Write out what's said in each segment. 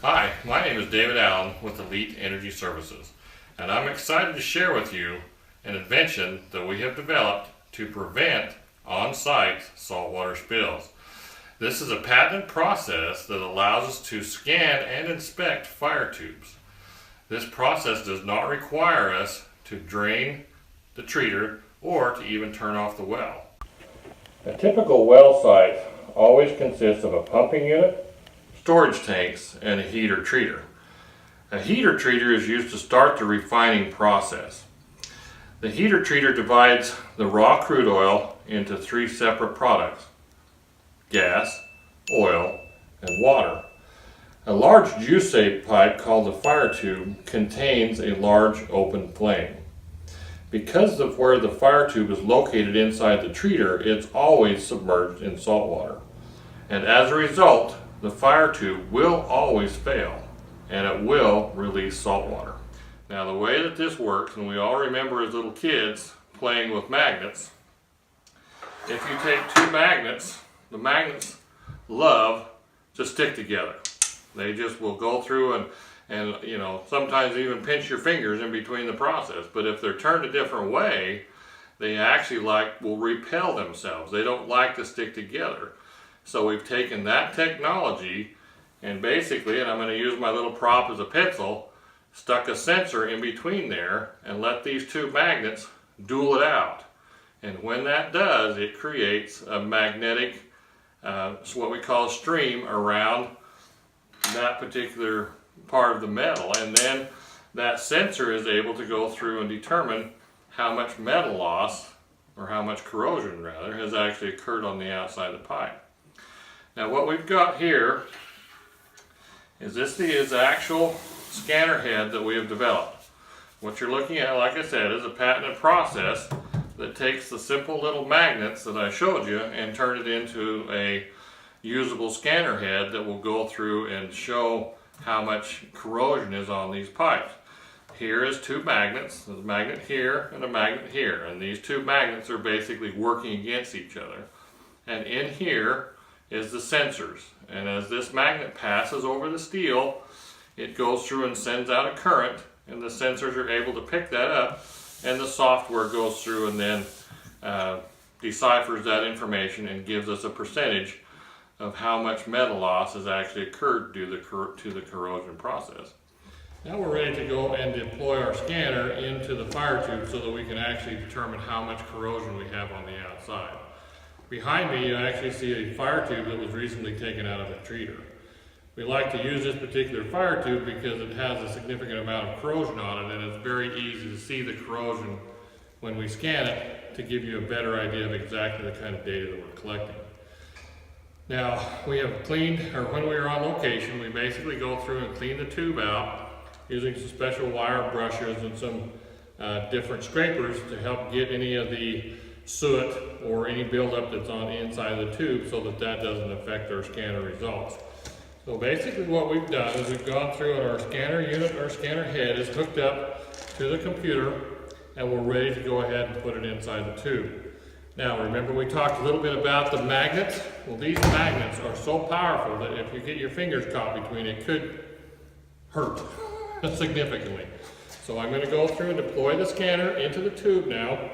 Hi, my name is David Allen with Elite Energy Services, and I'm excited to share with you an invention that we have developed to prevent on-site saltwater spills. This is a patented process that allows us to scan and inspect fire tubes. This process does not require us to drain the treater or to even turn off the well. A typical well site always consists of a pumping unit, storage tanks, and a heater treater. A heater treater is used to start the refining process. The heater treater divides the raw crude oil into three separate products: gas, oil, and water. A large juice-safe pipe called the fire tube contains a large open flame. Because of where the fire tube is located inside the treater, it's always submerged in salt water. And as a result, the fire tube will always fail, and it will release salt water. Now, the way that this works, and we all remember as little kids playing with magnets, if you take two magnets, the magnets love to stick together. They just will go through and you know, sometimes even pinch your fingers in between the process. But if they're turned a different way, they actually will repel themselves. They don't like to stick together. So we've taken that technology and basically, and I'm going to use my little prop as a pencil, stuck a sensor in between there and let these two magnets duel it out. And when that does, it creates a magnetic, what we call a stream around that particular part of the metal. And then that sensor is able to go through and determine how much metal loss, or how much corrosion rather, has actually occurred on the outside of the pipe. Now what we've got here is the actual scanner head that we have developed. What you're looking at, like I said, is a patented process that takes the simple little magnets that I showed you and turn it into a usable scanner head that will go through and show how much corrosion is on these pipes. Here is two magnets. There's a magnet here and a magnet here, and these two magnets are basically working against each other. And in here is the sensors, and as this magnet passes over the steel, it goes through and sends out a current, and the sensors are able to pick that up, and the software goes through and then deciphers that information and gives us a percentage of how much metal loss has actually occurred due to the corrosion process. Now we're ready to go and deploy our scanner into the fire tube so that we can actually determine how much corrosion we have on the outside. Behind me, you actually see a fire tube that was recently taken out of a treater. We like to use this particular fire tube because it has a significant amount of corrosion on it, and it's very easy to see the corrosion when we scan it to give you a better idea of exactly the kind of data that we're collecting. Now, we have cleaned, or when we were on location, we basically go through and clean the tube out using some special wire brushes and some different scrapers to help get any of the soot or any buildup that's on the inside of the tube so that that doesn't affect our scanner results. So basically what we've done is we've gone through and our scanner unit, our scanner head is hooked up to the computer, and we're ready to go ahead and put it inside the tube. Now remember, we talked a little bit about the magnets. Well, these magnets are so powerful that if you get your fingers caught between it, could hurt significantly. So I'm going to go through and deploy the scanner into the tube now,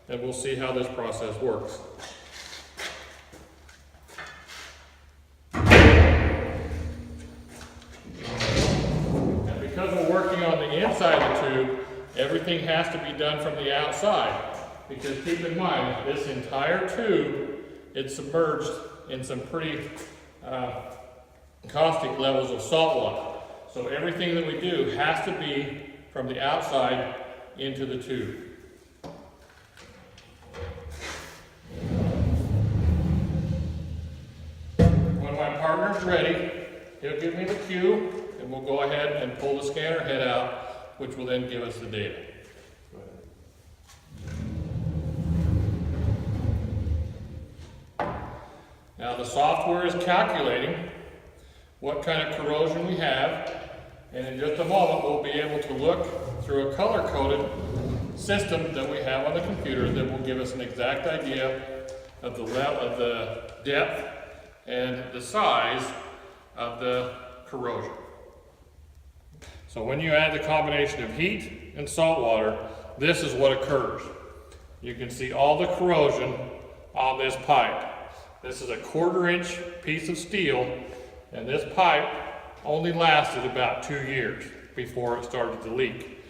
and we'll see how this process works. And because we're working on the inside of the tube, everything has to be done from the outside. Because keep in mind, this entire tube is submerged in some pretty caustic levels of salt water. So everything that we do has to be from the outside into the tube. When my partner's ready, he'll give me the cue, and we'll go ahead and pull the scanner head out, which will then give us the data. Now the software is calculating what kind of corrosion we have, and in just a moment we'll be able to look through a color-coded system that we have on the computer that will give us an exact idea of the level, of the depth and the size of the corrosion. So when you add the combination of heat and salt water, this is what occurs. You can see all the corrosion on this pipe. This is a 1/4 inch piece of steel, and this pipe only lasted about 2 years before it started to leak.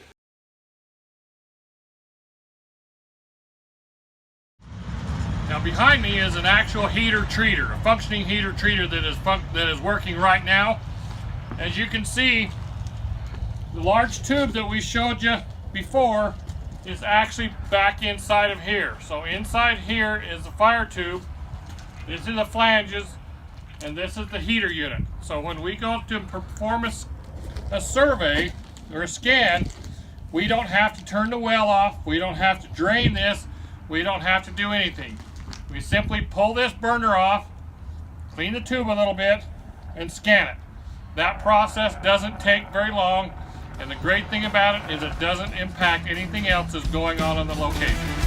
Now behind me is an actual heater treater, a functioning heater treater that is working right now. As you can see, the large tube that we showed you before is actually back inside of here. So inside here is the fire tube, this is the flanges, and this is the heater unit. So when we go to perform a survey or a scan, we don't have to turn the well off, we don't have to drain this, we don't have to do anything. We simply pull this burner off, clean the tube a little bit, and scan it. That process doesn't take very long, and the great thing about it is it doesn't impact anything else that's going on in the location.